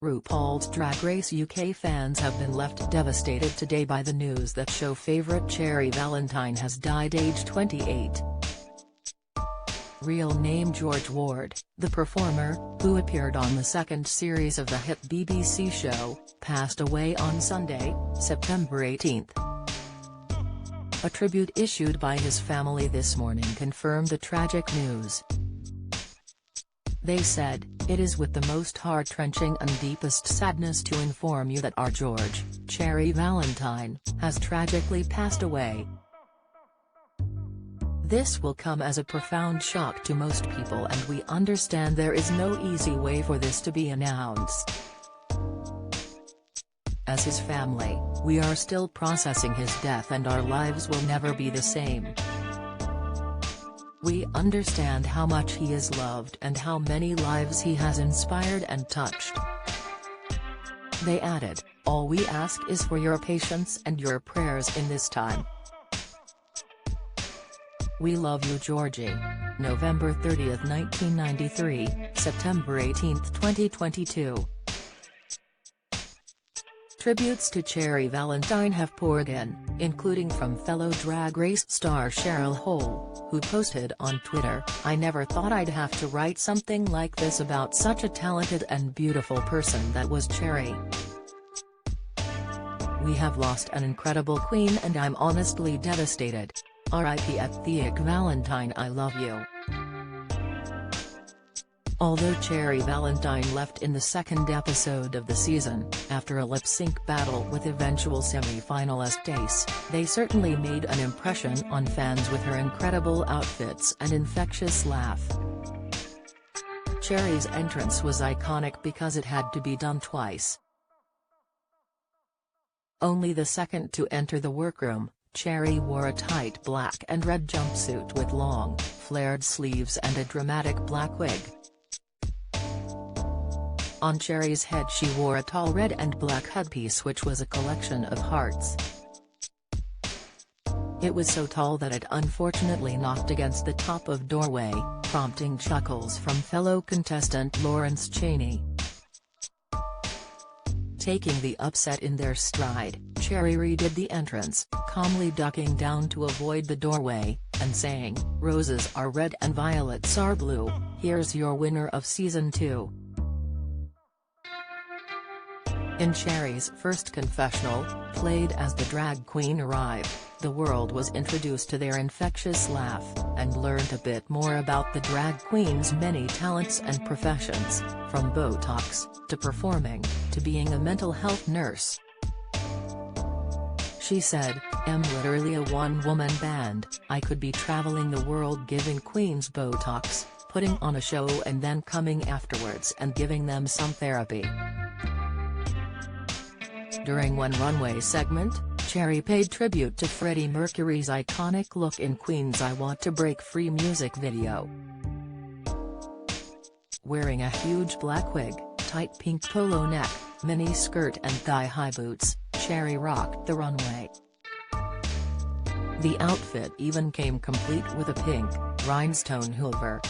RuPaul's Drag Race UK fans have been left devastated today by the news that show favourite Cherry Valentine has died aged 28. Real name George Ward, the performer, who appeared on the second series of the hit BBC show, passed away on Sunday, September 18. A tribute issued by his family this morning confirmed the tragic news. They said, "It is with the most heart-wrenching and deepest sadness to inform you that our George, Cherry Valentine, has tragically passed away. This will come as a profound shock to most people, and we understand there is no easy way for this to be announced. As his family, we are still processing his death and our lives will never be the same. We understand how much he is loved and how many lives he has inspired and touched." They added, "All we ask is for your patience and your prayers in this time. We love you, Georgie." November 30, 1993, September 18, 2022. Tributes to Cherry Valentine have poured in, including from fellow Drag Race star Cheryl Hole, who posted on Twitter, "I never thought I'd have to write something like this about such a talented and beautiful person that was Cherry. We have lost an incredible queen and I'm honestly devastated. R.I.P. at Theac Valentine, I love you." Although Cherry Valentine left in the second episode of the season, after a lip-sync battle with eventual semi-finalist Ace, they certainly made an impression on fans with her incredible outfits and infectious laugh. Cherry's entrance was iconic because it had to be done twice. Only the second to enter the workroom, Cherry wore a tight black and red jumpsuit with long, flared sleeves and a dramatic black wig. On Cherry's head she wore a tall red and black headpiece which was a collection of hearts. It was so tall that it unfortunately knocked against the top of doorway, prompting chuckles from fellow contestant Lawrence Chaney. Taking the upset in their stride, Cherry redid the entrance, calmly ducking down to avoid the doorway, and saying, "Roses are red and violets are blue, here's your winner of season 2. In Cherry's first confessional, played as the drag queen arrived, the world was introduced to their infectious laugh, and learned a bit more about the drag queen's many talents and professions, from Botox, to performing, to being a mental health nurse. She said, "I'm literally a one-woman band, I could be traveling the world giving queens Botox, putting on a show and then coming afterwards and giving them some therapy." During one runway segment, Cherry paid tribute to Freddie Mercury's iconic look in Queen's I Want to Break Free music video. Wearing a huge black wig, tight pink polo neck, mini skirt and thigh-high boots, Cherry rocked the runway. The outfit even came complete with a pink, rhinestone hoover.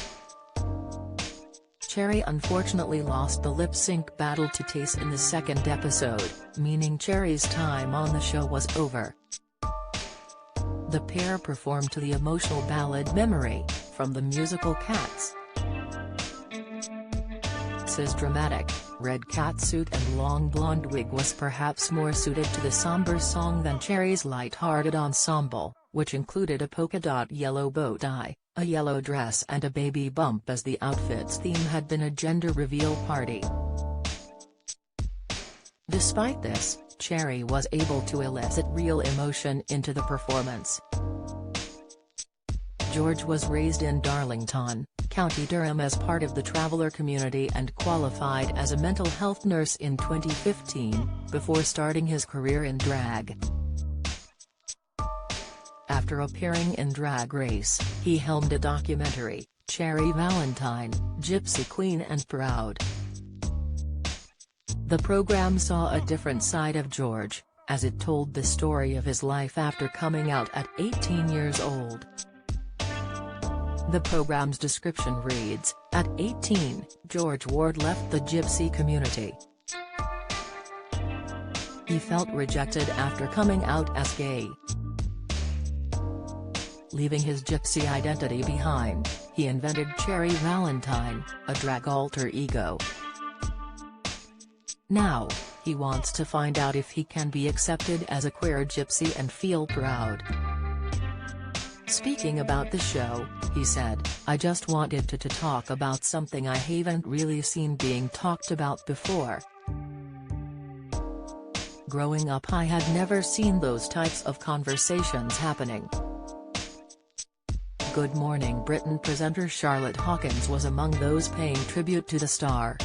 Cherry unfortunately lost the lip-sync battle to Ace in the second episode, meaning Cherry's time on the show was over. The pair performed to the emotional ballad Memory, from the musical Cats. Ace's dramatic, red catsuit and long blonde wig was perhaps more suited to the somber song than Cherry's light-hearted ensemble, which included a polka-dot yellow bow tie, a yellow dress and a baby bump, as the outfit's theme had been a gender reveal party. Despite this, Cherry was able to elicit real emotion into the performance. George was raised in Darlington, County Durham as part of the traveller community and qualified as a mental health nurse in 2015, before starting his career in drag. After appearing in Drag Race, he helmed a documentary, Cherry Valentine, Gypsy Queen and Proud. The program saw a different side of George, as it told the story of his life after coming out at 18 years old. The program's description reads, "At 18, George Ward left the gypsy community. He felt rejected after coming out as gay. Leaving his gypsy identity behind, he invented Cherry Valentine, a drag alter ego. Now, he wants to find out if he can be accepted as a queer gypsy and feel proud. Speaking about the show, he said, "I just wanted to talk about something I haven't really seen being talked about before. Growing up I had never seen those types of conversations happening." Good Morning Britain presenter Charlotte Hawkins was among those paying tribute to the star.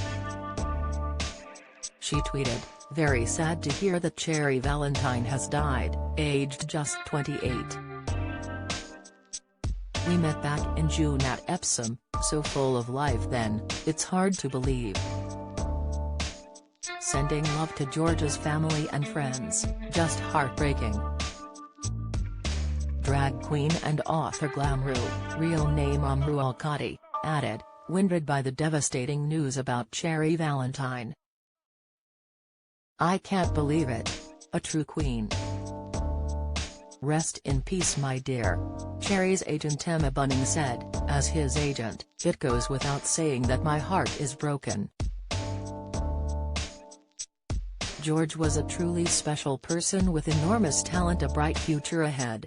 She tweeted, "Very sad to hear that Cherry Valentine has died, aged just 28. We met back in June at Epsom, so full of life then, it's hard to believe. Sending love to George's family and friends, just heartbreaking." Drag queen and author Glamru, real name Amru Al-Qadi, added, "Winded by the devastating news about Cherry Valentine. I can't believe it. A true queen. Rest in peace my dear." Cherry's agent Emma Bunning said, as his agent, "It goes without saying that my heart is broken. George was a truly special person with enormous talent, a bright future ahead.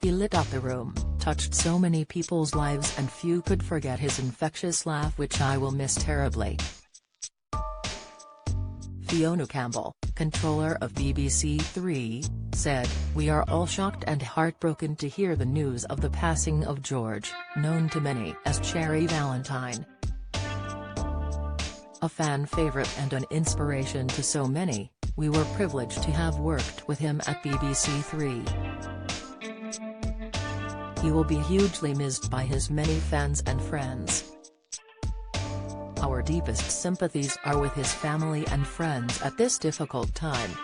He lit up the room, touched so many people's lives, and few could forget his infectious laugh, which I will miss terribly." Fiona Campbell, controller of BBC Three, said, "We are all shocked and heartbroken to hear the news of the passing of George, known to many as Cherry Valentine. A fan favourite and an inspiration to so many, we were privileged to have worked with him at BBC Three. He will be hugely missed by his many fans and friends. Our deepest sympathies are with his family and friends at this difficult time."